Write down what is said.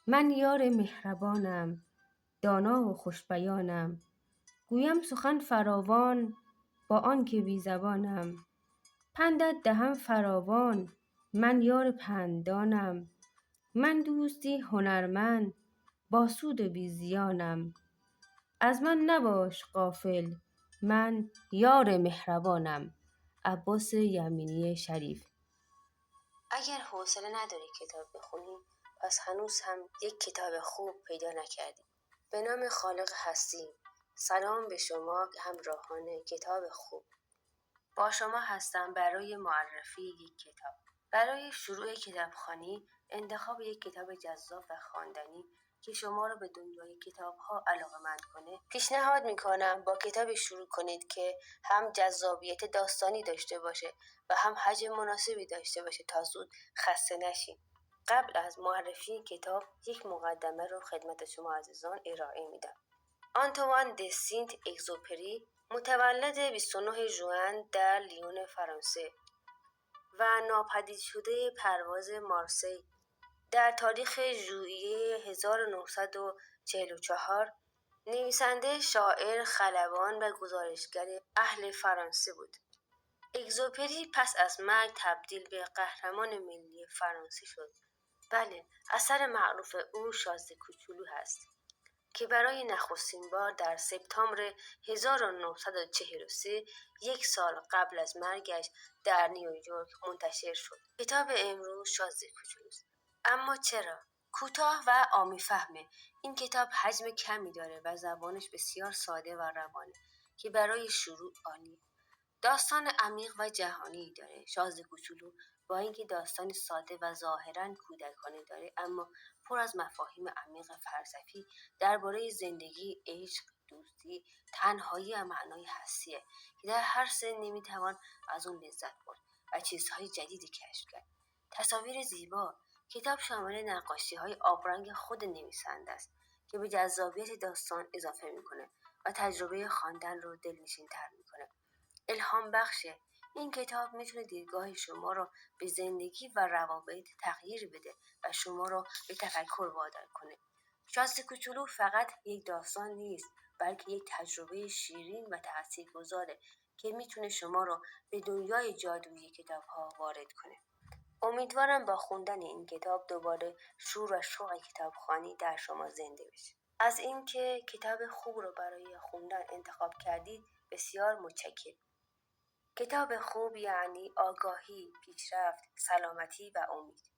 من یار مهربانم، دانا و خوشبیانم. گویم سخن فراوان با آن که بی زبانم. پندت دهم فراوان، من یار پندانم. من دوستی هنرمند، با سود و بی زیانم. از من نباش غافل، من یار مهربانم. عباس یمینی شریف. اگر حوصله نداری کتاب بخونی، پس هنوز هم یک کتاب خوب پیدا نکردی. به نام خالق هستی، سلام به شما همراهان کتاب خوب. با شما هستم برای معرفی یک کتاب. برای شروع کتابخوانی، انتخاب یک کتاب جذاب و خواندنی که شما را به دنیای کتاب‌ها علاقه‌مند کنه، پیشنهاد می‌کنم با کتابی شروع کنید که هم جذابیت داستانی داشته باشه و هم حجم مناسبی داشته باشه تا زود خسته نشین. قبل از معرفی کتاب، یک مقدمه رو خدمت شما عزیزان ارائه میدم. آنتوان د سینت اگزوپری متولد 29 ژوئن در لیون فرانسه و ناپدید شده پرواز مارسی در تاریخ ژوئیه 1944 نویسنده، شاعر، خلبان و گزارشگر اهل فرانسه بود. اگزوپری پس از مرگ تبدیل به قهرمان ملی فرانسه شد. بله، اثر معروف او شازده کوچولو هست که برای نخستین بار در سپتامبر 1943 یک سال قبل از مرگش در نیویورک منتشر شد. کتاب امروز شازده کوچولوست. اما چرا؟ کوتاه و عامی فهمه. این کتاب حجم کمی داره و زبانش بسیار ساده و روانه که برای شروع عالیه. داستان عمیق و جهانی داره. شازده کوچولو با اینکه داستانی ساده و ظاهراً کودکانه داره، اما پر از مفاهیم عمیق فلسفی درباره زندگی، عشق، دوستی، تنهایی و معنای هستیه که در هر سنی میتوان از اون لذت برد و چیزهای جدیدی کشف کرد. تصاویر زیبا. کتاب شامل نقاشی‌های آبرنگ خود نویسنده است که به جذابیت داستان اضافه میکنه و تجربه خواندن رو دلنشین‌تر میکنه. الهام بخشه. این کتاب میتونه دیدگاه شما رو به زندگی و روابط تغییر بده و شما رو به تفکر وادار کنه. شازده کوچولو فقط یک داستان نیست، بلکه یک تجربه شیرین و تاثیرگذاره که میتونه شما رو به دنیای جادویی کتاب‌ها وارد کنه. امیدوارم با خوندن این کتاب دوباره شور و شوق کتابخوانی در شما زنده بشه. از اینکه کتاب خوب رو برای خوندن انتخاب کردید بسیار متشکرم. کتاب خوب یعنی آگاهی، پیشرفت، سلامتی و امید.